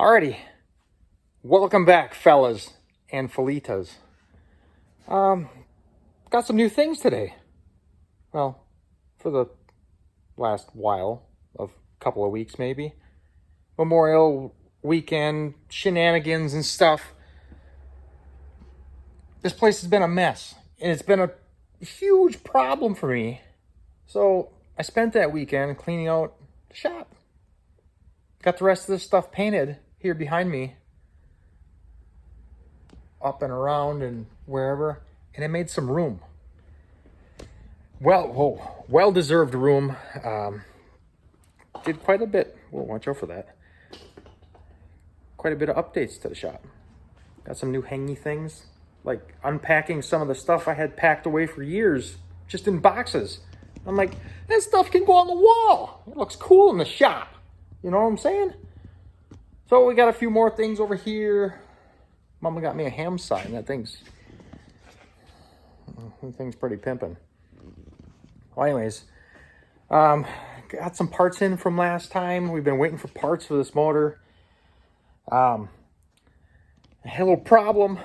Alrighty, welcome back, fellas and felitas. Got some new things today. Well, for the last while, of a couple of weeks maybe. Memorial weekend shenanigans and stuff. This place has been a mess, and it's been a huge problem for me. So I spent that weekend cleaning out the shop. Got the rest of this stuff painted here behind me, up and around and wherever, and I made some room. Well-deserved room. Did quite a bit. Well, watch out for that. Quite a bit of updates to the shop. Got some new hangy things, like unpacking some of the stuff I had packed away for years, just in boxes. I'm like, that stuff can go on the wall. It looks cool in the shop. You know what I'm saying? So we got a few more things over here. Mama got me a ham sign. That thing's pretty pimping. Well, anyways, got some parts in from last time. We've been waiting for parts for this motor. I had a little problem.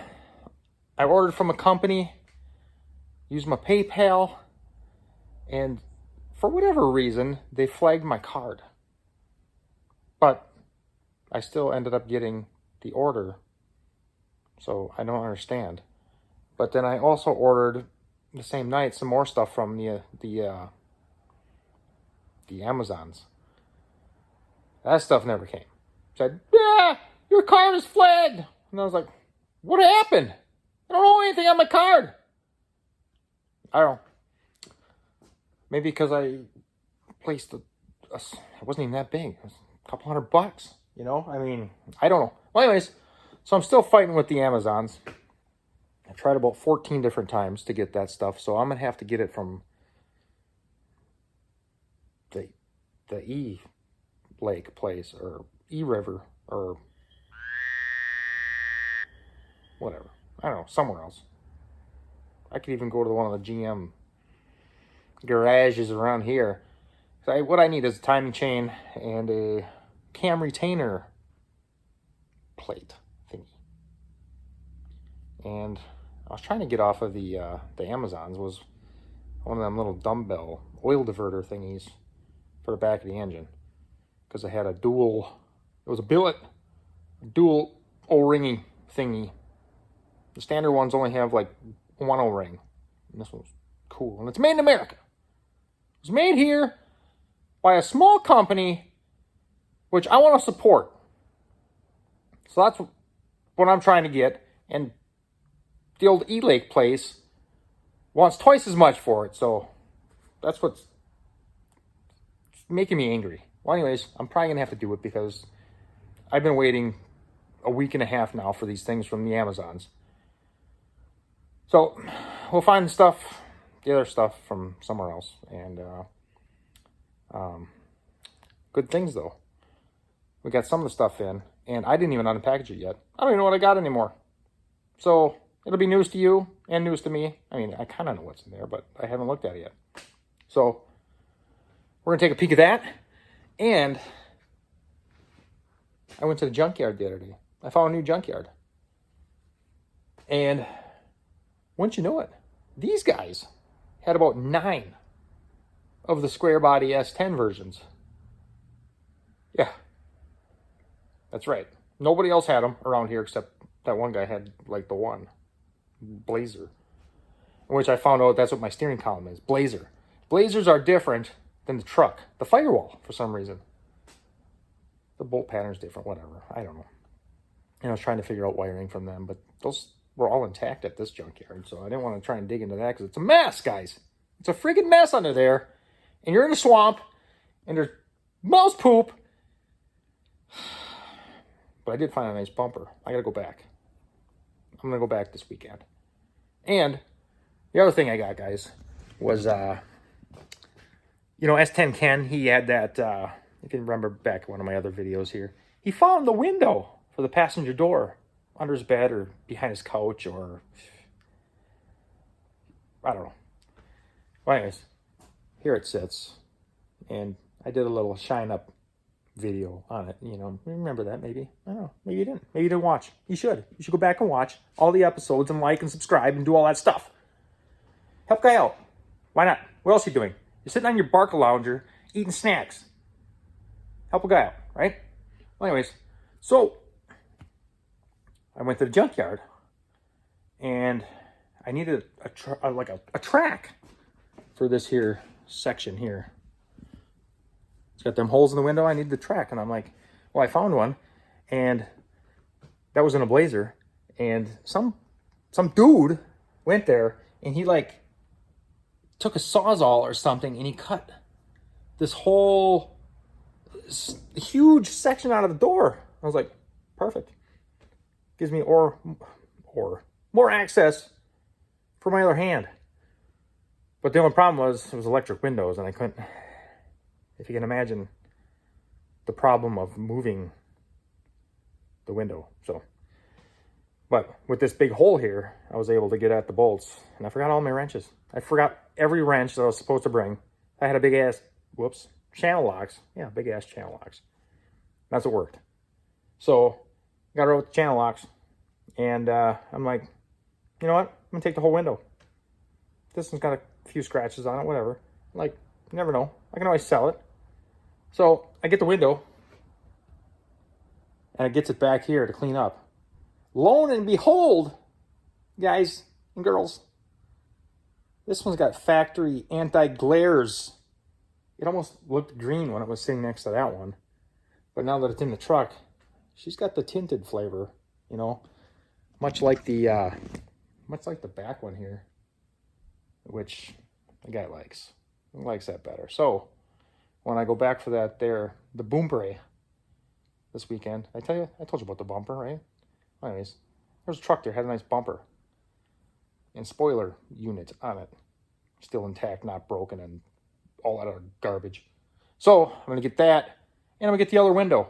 I ordered from a company, used my PayPal, and for whatever reason, they flagged my card. But I still ended up getting the order, so I don't understand. But then I also ordered the same night some more stuff from the Amazons. That stuff never came. Said, yeah, your card is flagged. And I was like, what happened? I don't know anything on my card. I don't know. Maybe because I placed it wasn't even that big. It was a couple $100, you know? I mean, I don't know. Well, anyways, so I'm still fighting with the Amazons. I tried about 14 different times to get that stuff, so I'm going to have to get it from the E-Lake place, or E-River, or whatever. I don't know, somewhere else. I could even go to one of the GM garages around here. So what I need is a timing chain and a cam retainer plate thingy. And I was trying to get off of the Amazons. Was one of them little dumbbell oil diverter thingies for the back of the engine, because I had a dual, it was a billet, dual O-ringy thingy. The standard ones only have like one O-ring, and this one's cool, and it's made in America. It was made here by a small company, which I want to support. So that's what I'm trying to get, and the old E-Lake place wants twice as much for it, so that's what's making me angry. Well, anyways, I'm probably going to have to do it, because I've been waiting a week and a half now for these things from the Amazons. So we'll find the other stuff from somewhere else, and good things though. We got some of the stuff in, and I didn't even unpackage it yet. I don't even know what I got anymore. So it'll be news to you and news to me. I mean, I kind of know what's in there, but I haven't looked at it yet. So we're going to take a peek at that. And I went to the junkyard the other day. I found a new junkyard. And wouldn't you know it, these guys had about 9 of the square body S10 versions. Yeah, that's right. Nobody else had them around here except that one guy had like the one Blazer, in which I found out that's what my steering column is. Blazer. Blazers are different than the truck, the Firewall, for some reason. The bolt pattern's different, whatever. I don't know. And I was trying to figure out wiring from them, but those were all intact at this junkyard, so I didn't want to try and dig into that, because it's a mess, guys. It's a friggin' mess under there, and you're in a swamp, and there's mouse poop. But I did find a nice bumper. I gotta go back. I'm gonna go back this weekend. And the other thing I got, guys, was S10 Ken, he had that, if you remember back in one of my other videos here, he found the window for the passenger door under his bed or behind his couch, or I don't know. Well, anyways, here it sits, and I did a little shine up video on it. You know, remember that maybe. I don't know. Maybe you didn't. Maybe you didn't watch. You should. You should go back and watch all the episodes and like and subscribe and do all that stuff. Help guy out. Why not? What else are you doing? You're sitting on your Barca lounger eating snacks. Help a guy out, right? Well, anyways, so I went to the junkyard and I needed a track for this here section here. It's got them holes in the window. I need the track. And I'm like, well, I found one. And that was in a Blazer. And some dude went there and he like took a Sawzall or something and he cut this whole huge section out of the door. I was like, perfect. Gives me more access for my other hand. But the only problem was it was electric windows and I couldn't. If you can imagine the problem of moving the window. So, but with this big hole here, I was able to get at the bolts and I forgot all my wrenches. I forgot every wrench that I was supposed to bring. I had a big ass, channel locks. Yeah, big ass channel locks. That's what worked. So, got her with the channel locks and I'm like, you know what? I'm gonna take the whole window. This one's got a few scratches on it, whatever. Like, you never know. I can always sell it. So I get the window and it gets it back here to clean up. Lo and behold, guys and girls, this one's got factory anti-glares. It almost looked green when it was sitting next to that one. But now that it's in the truck, she's got the tinted flavor, you know, much like the back one here, which the guy likes. He likes that better. So when I go back for that there, the bumper this weekend, I told you about the bumper, right? Anyways, there's a truck there, had a nice bumper and spoiler unit on it. Still intact, not broken, and all that other garbage. So I'm going to get that, and I'm going to get the other window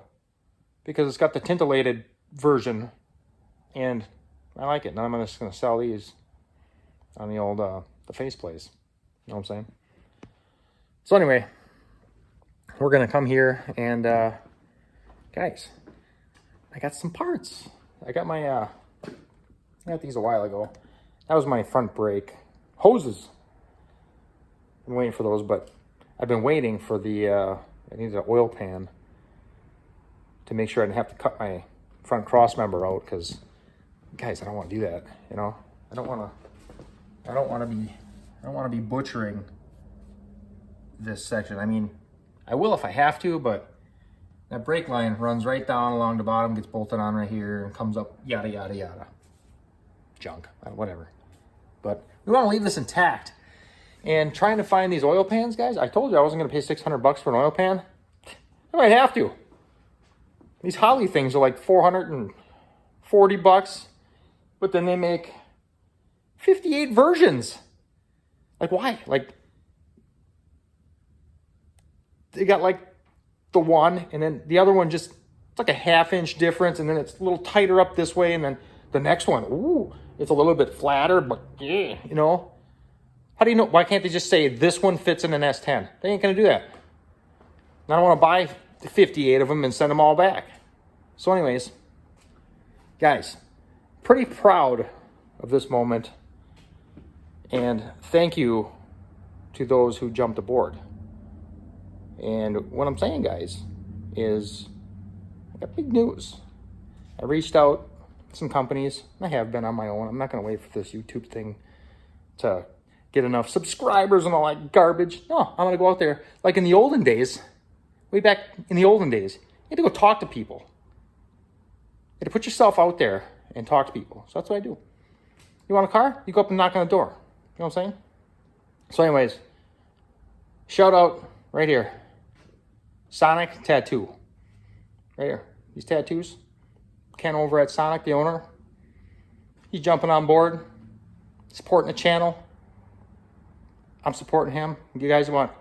because it's got the tintillated version, and I like it. Now I'm just going to sell these on the old the face place. You know what I'm saying? So anyway, we're going to come here and, guys, I got some parts. I got my, I got these a while ago. That was my front brake hoses. I'm waiting for those, but I've been waiting for the, I needed an oil pan to make sure I didn't have to cut my front cross member out because, guys, I don't want to do that, you know? I don't want to be butchering this section. I mean, I will if I have to, but that brake line runs right down along the bottom, gets bolted on right here, and comes up, yada, yada, yada. Junk, whatever. But we want to leave this intact. And trying to find these oil pans, guys, I told you I wasn't going to pay $600 for an oil pan. I might have to. These Holly things are like $440, but then they make 58 versions. Like, why? Like, they got like the one, and then the other one just, it's like a ½ inch difference, and then it's a little tighter up this way, and then the next one, ooh, it's a little bit flatter, but yeah, you know. How do you know? Why can't they just say this one fits in an S10? They ain't going to do that. And I don't want to buy 58 of them and send them all back. So anyways, guys, pretty proud of this moment. And thank you to those who jumped aboard. And what I'm saying, guys, is I got big news. I reached out to some companies. I have been on my own. I'm not going to wait for this YouTube thing to get enough subscribers and all that garbage. No, I'm going to go out there. Like in the olden days, way back in the olden days, you had to go talk to people. You had to put yourself out there and talk to people. So that's what I do. You want a car? You go up and knock on the door. You know what I'm saying? So anyways, shout out right here. Sonic Tattoo. Right here. These tattoos. Ken over at Sonic, the owner. He's jumping on board. Supporting the channel. I'm supporting him. If you guys want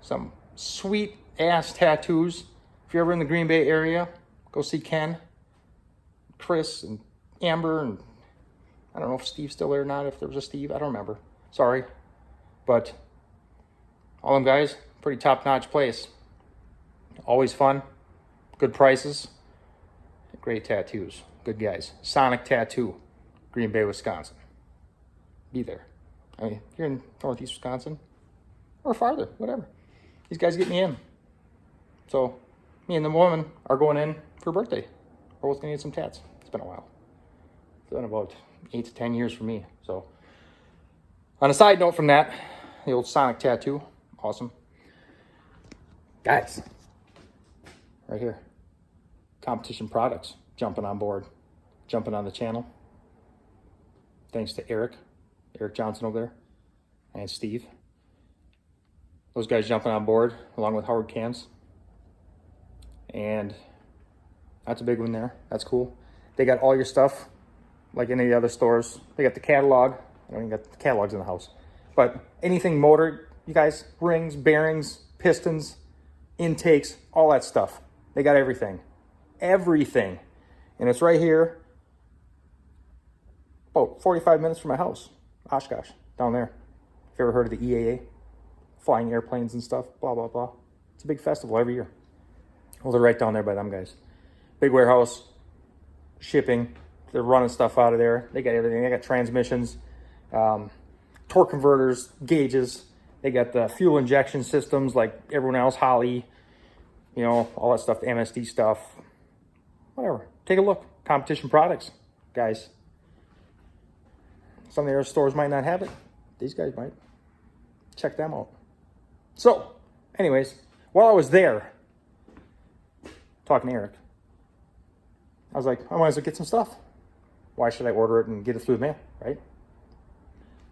some sweet ass tattoos, if you're ever in the Green Bay area, go see Ken, Chris, and Amber, and I don't know if Steve's still there or not. If there was a Steve, I don't remember. Sorry. But all them guys, pretty top-notch place. Always fun. Good prices. Great tattoos. Good guys. Sonic Tattoo, Green Bay, Wisconsin. Be there. I mean, if you're in Northeast Wisconsin or farther, whatever. These guys get me in. So me and the woman are going in for a birthday. We're both going to get some tats. It's been a while. It's been about 8 to 10 years for me. So on a side note from that, the old Sonic Tattoo, awesome. Guys, right here, Competition Products, jumping on board, jumping on the channel. Thanks to Eric Johnson over there, and Steve. Those guys jumping on board, along with Howard Cams. And that's a big one there. That's cool. They got all your stuff, like any of the other stores. They got the catalog. I don't even got the catalogs in the house. But anything motor, you guys, rings, bearings, pistons, intakes, all that stuff. They got everything. Everything. And it's right here, about 45 minutes from my house. Oshkosh, down there. If you ever heard of the EAA? Flying airplanes and stuff, blah, blah, blah. It's a big festival every year. Well, they're right down there by them guys. Big warehouse, shipping. They're running stuff out of there. They got everything. They got transmissions, torque converters, gauges. They got the fuel injection systems like everyone else, Holley, you know, all that stuff, the MSD stuff. Whatever. Take a look. Competition Products, guys. Some of the other stores might not have it. These guys might. Check them out. So, anyways, while I was there, talking to Eric, I was like, I might as well get some stuff. Why should I order it and get it through the mail, right?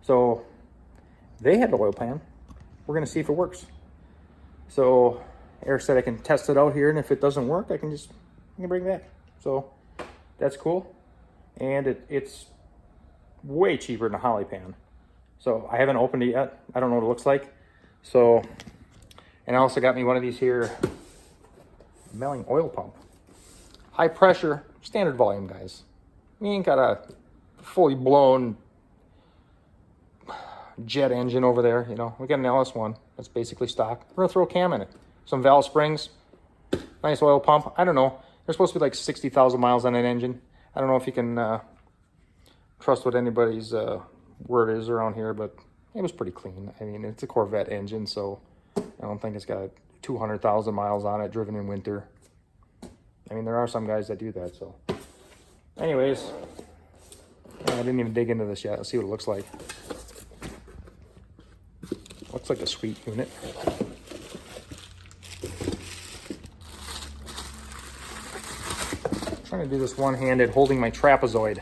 So, they had the oil pan. We're going to see if it works. So, Eric said I can test it out here, and if it doesn't work, I can bring it back. So, that's cool. And it's way cheaper than a Holley pan. So, I haven't opened it yet. I don't know what it looks like. So, and I also got me one of these here milling oil pump. High pressure, standard volume, guys. We ain't got a fully blown jet engine over there, you know. We got an LS1 that's basically stock. We're gonna throw a cam in it. Some valve springs, nice oil pump. I don't know. There's supposed to be like 60,000 miles on that engine. I don't know if you can trust what anybody's word is around here, but it was pretty clean. I mean, it's a Corvette engine, so I don't think it's got 200,000 miles on it, driven in winter. I mean, there are some guys that do that, so. Anyways, I didn't even dig into this yet. Let's see what it looks like. Looks like a sweet unit. I'm trying to do this one-handed, holding my trapezoid.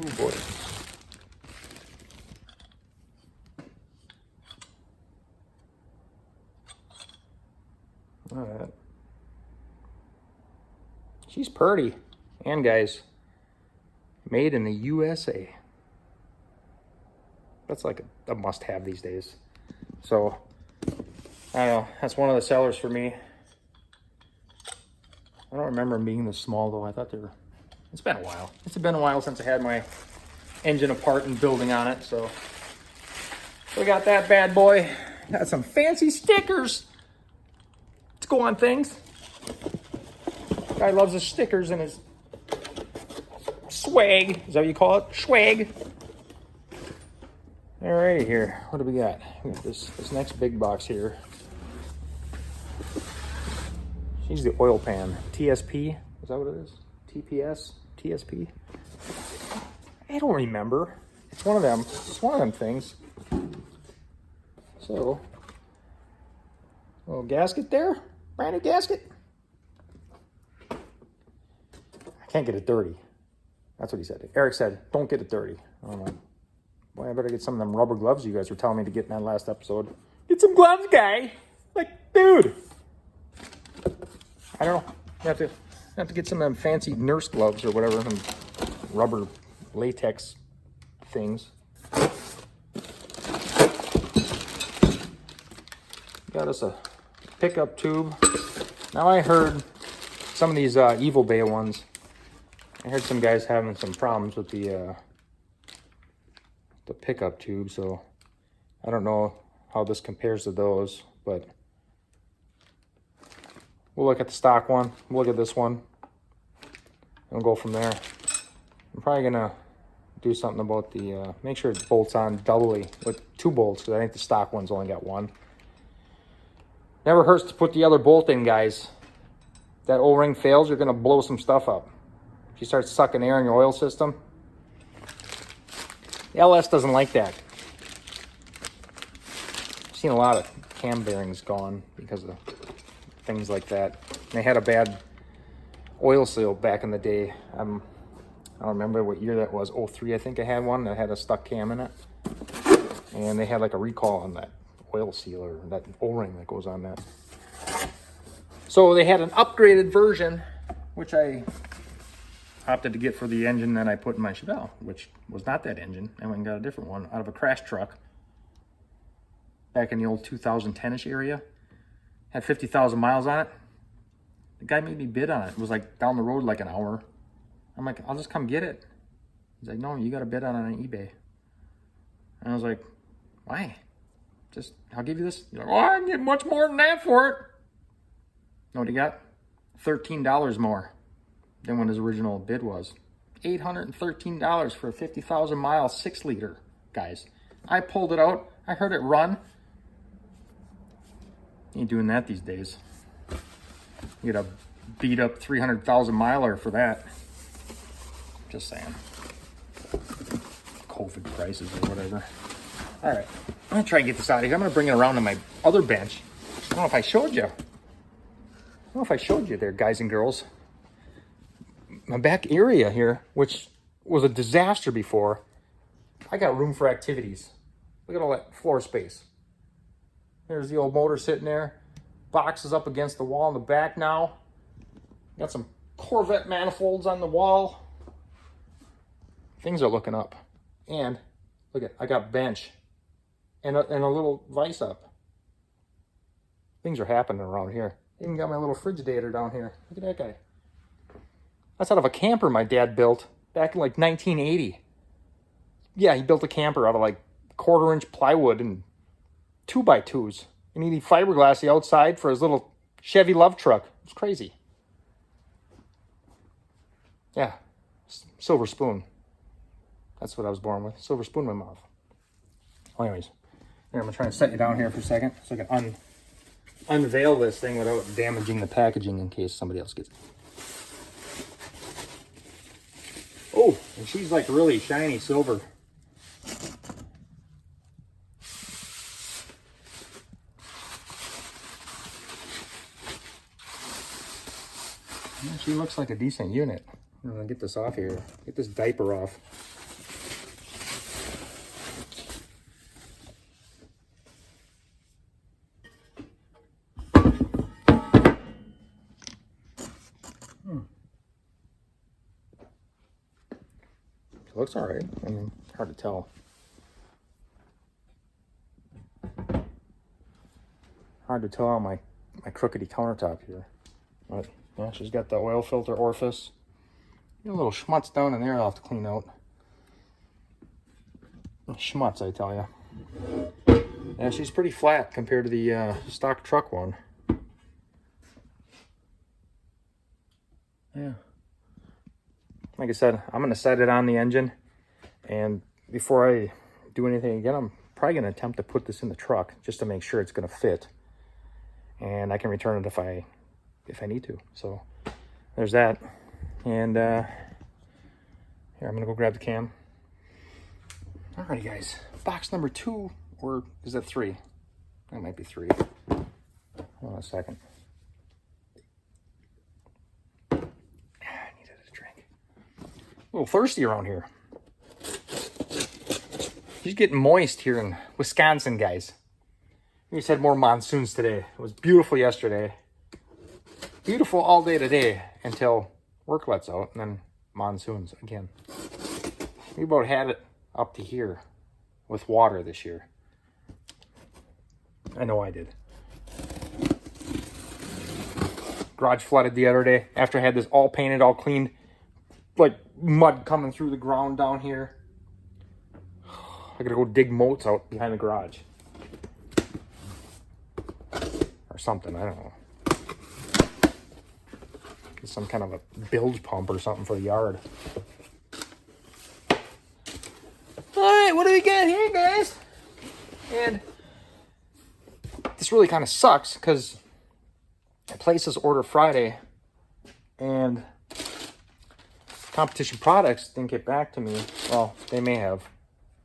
Oh boy. All right. She's pretty. And guys, made in the USA. That's like a must-have these days. So, I don't know. That's one of the sellers for me. I don't remember them being this small, though. I thought they were... It's been a while. It's been a while since I had my engine apart and building on it, so... We got that bad boy. Got some fancy stickers to go on things. Guy loves his stickers and his swag. Is that what you call it? Swag. Alrighty here. What do we got? We got this next big box here. She's the oil pan. TSP. Is that what it is? TPS? TSP? I don't remember. It's one of them. It's one of them things. So, little gasket there. Brand new gasket. I can't get it dirty. That's what he said. Eric said, don't get it dirty. I don't know. Boy, I better get some of them rubber gloves you guys were telling me to get in that last episode. Get some gloves, guy. Like, dude. I don't know. You have to get some of them fancy nurse gloves or whatever, and rubber latex things. Got us a pickup tube. Now I heard some of these Evil Bay ones. I heard some guys having some problems with the pickup tube, so I don't know how this compares to those, but We'll look at the stock one. We'll look at this one. And we'll go from there. I'm probably gonna do something about the, make sure it bolts on doubly with 2 bolts, because I think the stock one's only got 1. Never hurts to put the other bolt in, guys. If that O-ring fails, you're gonna blow some stuff up. If you start sucking air in your oil system, the LS doesn't like that. I've seen a lot of cam bearings gone because of things like that. They had a bad oil seal back in the day. I don't remember what year that was. 03, I think I had one that had a stuck cam in it. And they had like a recall on that oil seal, or that O-ring that goes on that. So they had an upgraded version, which I opted to get for the engine that I put in my Chevelle, which was not that engine. I went and got a different one out of a crash truck back in the old 2010-ish area. Had 50,000 miles on it. The guy made me bid on it. It was like down the road like an hour. I'm like, I'll just come get it. He's like, no, you got to bid on it on eBay. And I was like, why? Just, I'll give you this. He's like, oh, I can get much more than that for it. Know what he got? $13 more than what his original bid was. $813 for a 50,000 mile 6-liter, guys. I pulled it out. I heard it run. Ain't doing that these days. You get a beat up 300,000 miler for that. Just saying. COVID prices or whatever. All right, I'm gonna try and get this out of here. I'm gonna bring it around to my other bench. I don't know if I showed you. I don't know if I showed you there, guys and girls. My back area here, which was a disaster before, I got room for activities. Look at all that floor space. There's the old motor sitting there. Boxes up against the wall in the back now. Got some Corvette manifolds on the wall. Things are looking up. And look at, I got bench and a little vise up. Things are happening around here. Even got my little Frigidator down here. Look at that guy. That's out of a camper my dad built back in like 1980. Yeah, he built a camper out of like 1/4-inch plywood and 2x2s. And he needed fiberglass the outside for his little Chevy Love truck. It was crazy. Yeah, silver spoon. That's what I was born with. Silver spoon in my mouth. Well, anyways, here, I'm going to try and set you down here for a second so I can unveil this thing without damaging the packaging in case somebody else gets it. Oh, and she's like really shiny silver. Yeah, she looks like a decent unit. I'm going to get this off here. Get this diaper off. Looks all right. I mean, hard to tell. Hard to tell on my crookedy countertop here. But yeah, she's got the oil filter orifice. Got a little schmutz down in there I'll have to clean out. Schmutz, I tell you. Yeah, she's pretty flat compared to the stock truck one. Yeah. Like I said, I'm going to set it on the engine, and before I do anything again, I'm probably going to attempt to put this in the truck just to make sure it's going to fit, and I can return it if I need to. So there's that. And here, I'm going to go grab the cam. Alrighty, guys. Box number 2, or is that 3? That might be 3. Hold on a second. A little thirsty around here. It's getting moist here in Wisconsin, guys. We just had more monsoons today. It was beautiful yesterday. Beautiful all day today until work lets out, and then monsoons again. We about had it up to here with water this year. I know I did. Garage flooded the other day after I had this all painted, all cleaned. Like mud coming through the ground down here. I gotta go dig moats out behind the garage. Or something, I don't know. some kind of a bilge pump or something for the yard. All right, what do we got here, guys? And this really kind of sucks because I placed this order Friday and Competition Products didn't get back to me. Well, they may have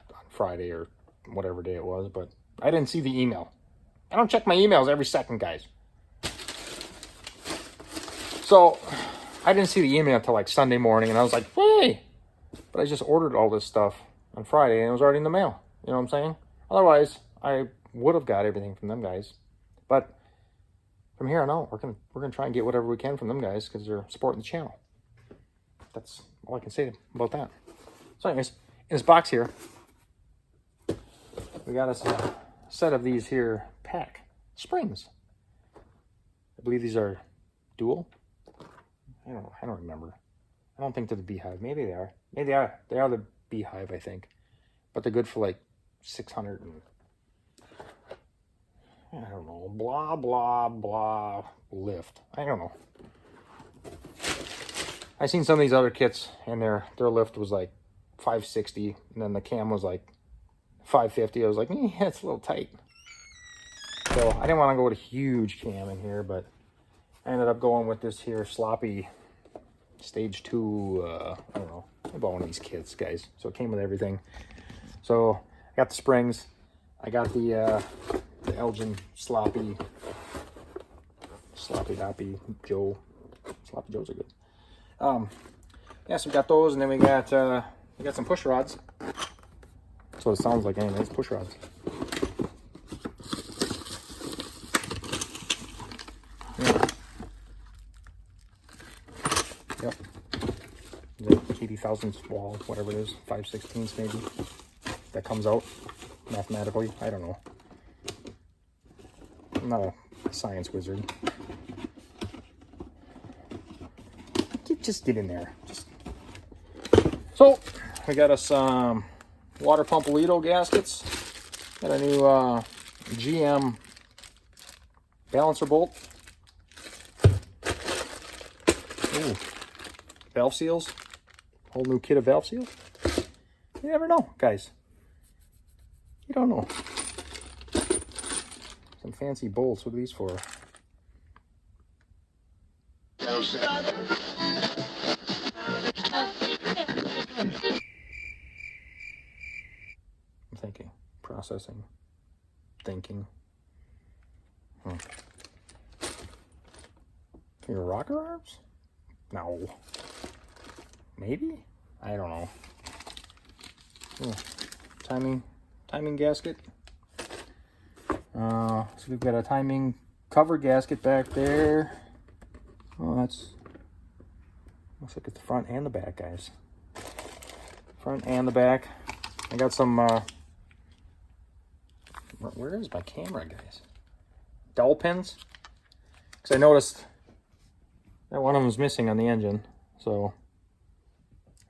on Friday or whatever day it was, but I didn't see the email. I don't check my emails every second, guys. So I didn't see the email until like Sunday morning, and I was like, hey, but I just ordered all this stuff on Friday and it was already in the mail. You know what I'm saying? Otherwise, I would have got everything from them guys. But from here on out, we're gonna try and get whatever we can from them guys because they're supporting the channel. That's all I can say about that. So anyways, in this box here, we got us a set of these here pack springs. I believe these are dual. I don't remember. I don't think they're the Beehive. Maybe they are. Maybe they are. They are the Beehive, I think. But they're good for like 600 and I don't know, blah, blah, blah, lift. I don't know. I seen some of these other kits and their lift was like 560 and then the cam was like 550. I was like, yeah, it's a little tight. So I didn't want to go with a huge cam in here, but I ended up going with this here sloppy stage 2, I don't know. I bought one of these kits, guys. So it came with everything. So I got the springs. I got the Elgin sloppy doppy Joe. Sloppy Joes are good. Yeah, so we got those, and then we got some push rods. That's what it sounds like anyways, push rods. Yeah. Yep. The 80 thousandths wall, whatever it is, 5/16 maybe. That comes out mathematically. I don't know. I'm not a science wizard. Just get in there. So we got us water pump Lido gaskets. Got a new GM balancer bolt. Ooh, valve seals. Whole new kit of valve seals. You never know, guys. You don't know. Some fancy bolts. What are these for? I'm thinking. Processing. Thinking. Your rocker arms? No. Maybe? I don't know. Timing gasket. So we've got a timing cover gasket back there. Oh, that's looks like it's the front and the back, guys. Front and the back. I got some where is my camera, guys? Dowel pins. Because I noticed that one of them was missing on the engine. So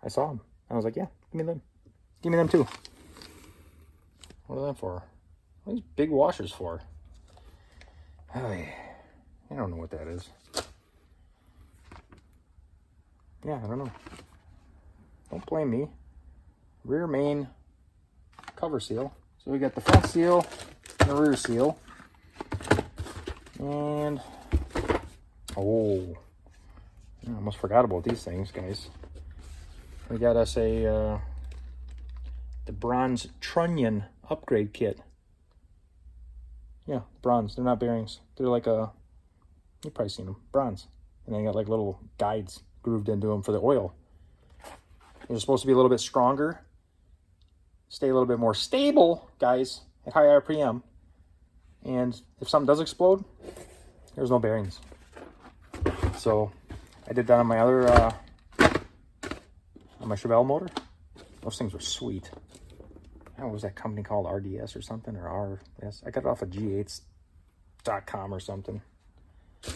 I saw them. I was like, yeah, give me them. Give me them too. What are they for? What are these big washers for? I don't know what that is. Yeah, I don't know. Don't blame me. Rear main cover seal. So we got the front seal and the rear seal. And oh, I almost forgot about these things, guys. We got us the bronze trunnion upgrade kit. Yeah, bronze. They're not bearings. They're like you've probably seen them. Bronze. And they got like little guides grooved into them for the oil. They're supposed to be a little bit stronger. Stay a little bit more stable, guys, at high RPM. And if something does explode, there's no bearings. So I did that on my other, on my Chevelle motor. Those things were sweet. I don't know, was that company called RDS or something, or RS? I got it off of G8s.com or something.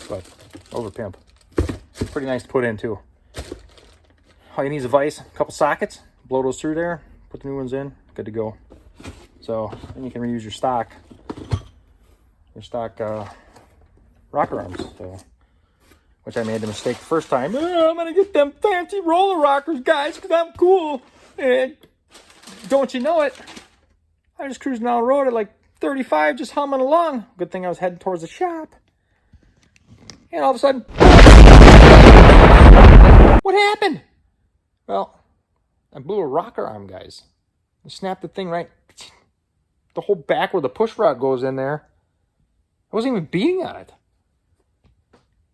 But over pimp. Pretty nice to put in too. All you need is a vise, a couple sockets, blow those through there, put the new ones in, good to go. So then you can reuse your stock rocker arms. So which I made the mistake the first time. Oh, I'm going to get them fancy roller rockers, guys, because I'm cool. And don't you know it, I was cruising down the road at like 35, just humming along. Good thing I was heading towards the shop. And all of a sudden, what happened? Well, I blew a rocker arm, guys. I snapped the thing right, the whole back where the push rod goes in there. I wasn't even beating on it.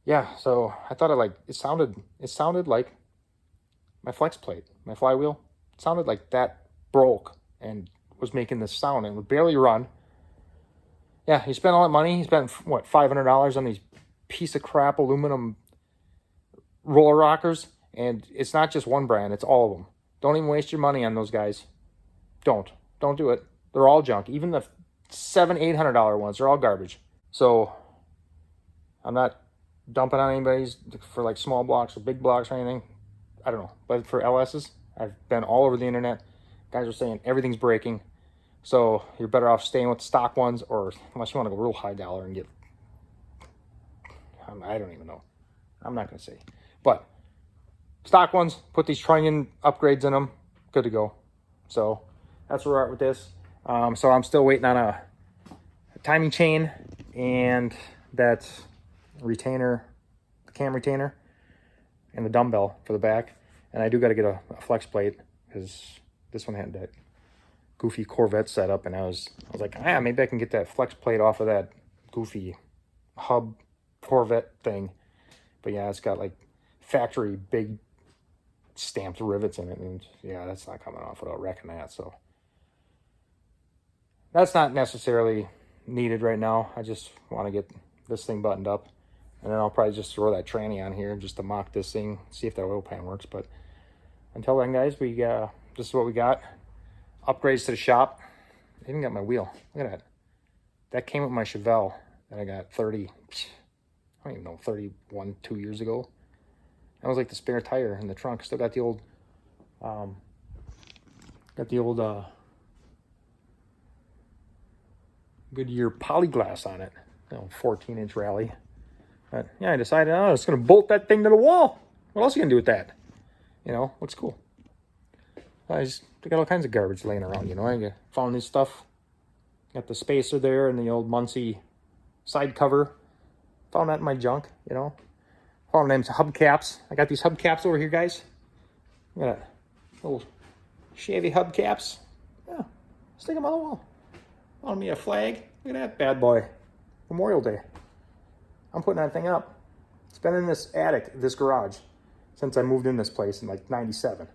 Yeah, so I thought it sounded like my flex plate, my flywheel. It sounded like that broke and was making this sound and would barely run. Yeah, he spent all that money. He spent, what, $500 on these piece of crap aluminum roller rockers. And it's not just one brand, it's all of them. Don't even waste your money on those guys. Don't do it. They're all junk. Even the $700-800 ones, they're all garbage. So I'm not dumping on anybody's for like small blocks or big blocks or anything. I don't know. But for LS's, I've been all over the internet. Guys are saying everything's breaking. So you're better off staying with the stock ones, or unless you want to go real high dollar and get, I don't even know. I'm not going to say. But stock ones, put these trunnion upgrades in them, good to go. So that's where we're at with this. So I'm still waiting on a timing chain and that retainer, the cam retainer, and the dumbbell for the back. And I do got to get a flex plate because this one had that goofy Corvette setup, and I was like, maybe I can get that flex plate off of that goofy hub Corvette thing. But yeah, it's got like factory big stamped rivets in it, and yeah, that's not coming off without wrecking that. So that's not necessarily needed right now. I just want to get this thing buttoned up, and then I'll probably just throw that tranny on here just to mock this thing, see if that oil pan works. But until then, guys, this is what we got. Upgrades to the shop. I even got my wheel. Look at that. That came with my Chevelle that I got 31, 2 years ago. That was like the spare tire in the trunk. Still got the old, Goodyear polyglass on it. 14-inch rally. But yeah, I decided, I was going to bolt that thing to the wall. What else are you going to do with that? Looks cool. I got all kinds of garbage laying around, I found this stuff. Got the spacer there and the old Muncie side cover. Found that in my junk, Found them hubcaps. I got these hubcaps over here, guys. Look at that. Little Chevy hubcaps. Yeah, stick them on the wall. Found me a flag. Look at that bad boy. Memorial Day. I'm putting that thing up. It's been in this attic, this garage, since I moved in this place in like 97.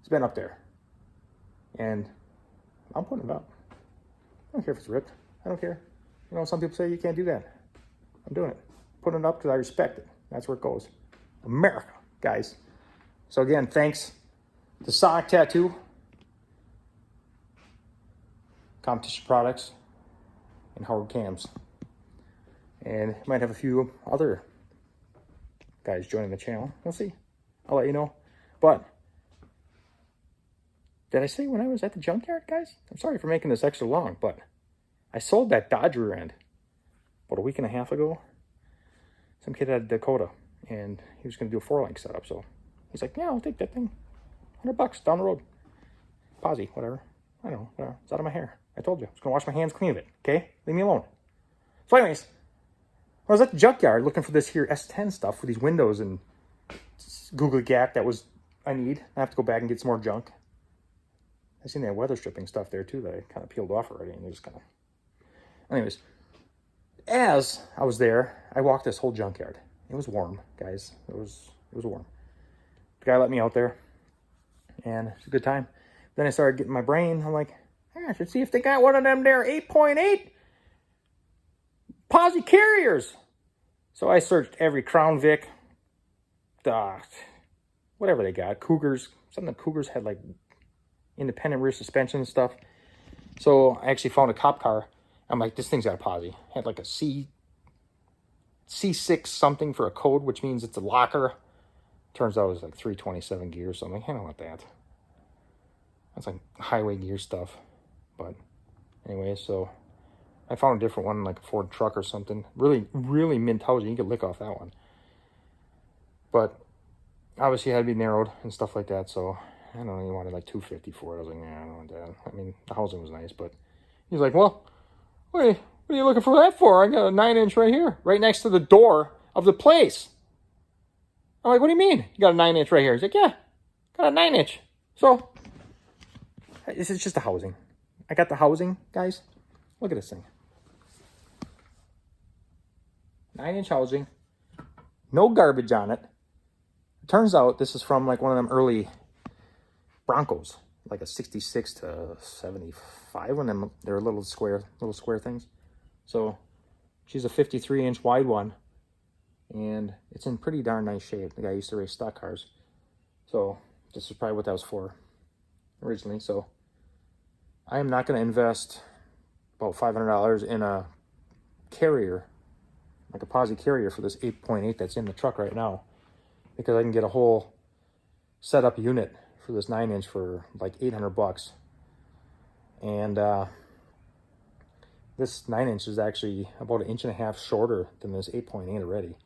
It's been up there. And I'm putting it up. I don't care if it's ripped. I don't care. Some people say you can't do that. I'm doing it. Putting it up because I respect it. That's where it goes. America, guys. So again, thanks to Sonic Tattoo, Competition Products, and Howard Cams. And might have a few other guys joining the channel. We'll see. I'll let you know. But did I say when I was at the junkyard, guys? I'm sorry for making this extra long, but I sold that Dodge rear end about a week and a half ago. Some kid had a Dakota, and he was going to do a 4-link setup. So he's like, yeah, I'll take that thing. $100 down the road. Posy, whatever. I don't know. Whatever. It's out of my hair. I told you. I was going to wash my hands clean of it. Okay? Leave me alone. So anyways, I was at the junkyard looking for this here S10 stuff for these windows and googly gack that I need. I have to go back and get some more junk. I seen that weather stripping stuff there too that I kind of peeled off already, and just kind of. Anyways, as I was there, I walked this whole junkyard. It was warm, guys. It was warm. The guy let me out there, and it's a good time. Then I started getting my brain. I'm like, I should see if they got one of them there 8.8 Posi carriers. So I searched every Crown Vic, whatever they got, Cougars. Some of the Cougars had like independent rear suspension and stuff. So I actually found a cop car. I'm like, this thing's got a Posi. Had like a C6 something for a code, which means it's a locker. Turns out it was like 327 gears. So I'm like, I don't want that. That's like highway gear stuff. But anyway, so I found a different one, like a Ford truck or something. Really, really mint housing. You could lick off that one. But obviously it had to be narrowed and stuff like that. So I don't know, he wanted like $250 for it. I was like, nah, I don't want that. I mean, the housing was nice, but he's like, well, wait, what are you looking for that for? I got a 9-inch right here, right next to the door of the place. I'm like, what do you mean? You got a 9-inch right here? He's like, yeah, got a 9-inch. So this is just the housing. I got the housing, guys. Look at this thing. 9-inch housing. No garbage on it. It turns out this is from like one of them early Broncos, like a 66 to 75 when them they're little square things. So she's a 53-inch wide one, and it's in pretty darn nice shape. The guy used to race stock cars, so this is probably what that was for originally. So I am not going to invest about $500 in a carrier, like a posi carrier for this 8.8 that's in the truck right now, because I can get a whole setup unit for this 9-inch for like $800. And this 9-inch is actually about 1.5 inches shorter than this 8.8 already.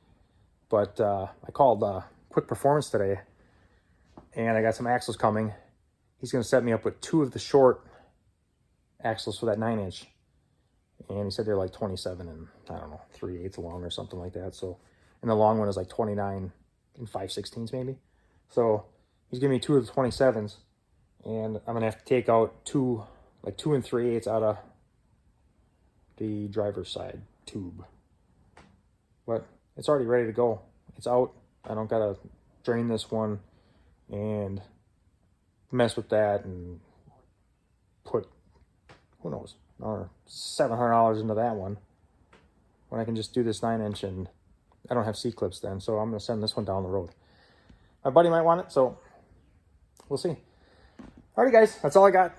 But I called Quick Performance today, and I got some axles coming. He's going to set me up with 2 of the short axles for that 9-inch. And he said they're like 27 and, I don't know, 3/8 long or something like that. So, and the long one is like 29 and 5/16 maybe. So he's giving me 2 of the 27s, and I'm going to have to take out 2 and 3/8 out of the driver's side tube. But it's already ready to go. It's out. I don't got to drain this one and mess with that and put, who knows, another $700 into that one, when I can just do this 9-inch, and I don't have C-clips then, so I'm going to send this one down the road. My buddy might want it, so we'll see. Alrighty, guys, that's all I got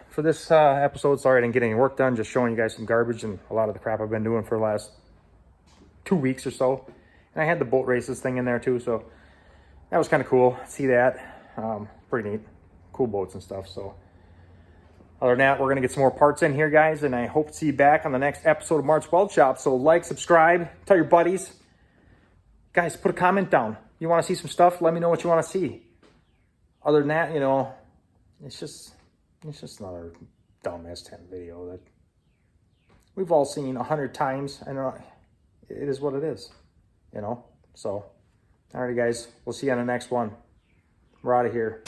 for this episode. Sorry I didn't get any work done, just showing you guys some garbage and a lot of the crap I've been doing for the last 2 weeks or so. And I had the boat races thing in there too, so that was kind of cool. See that? Pretty neat. Cool boats and stuff, so. Other than that, we're going to get some more parts in here, guys, and I hope to see you back on the next episode of Mart's Weld Shop. So like, subscribe, tell your buddies. Guys, put a comment down. You want to see some stuff? Let me know what you want to see. Other than that, you know, it's just another dumb S10 video that we've all seen 100 times. I know it is what it is, you know. So, alrighty, guys, we'll see you on the next one. We're out of here.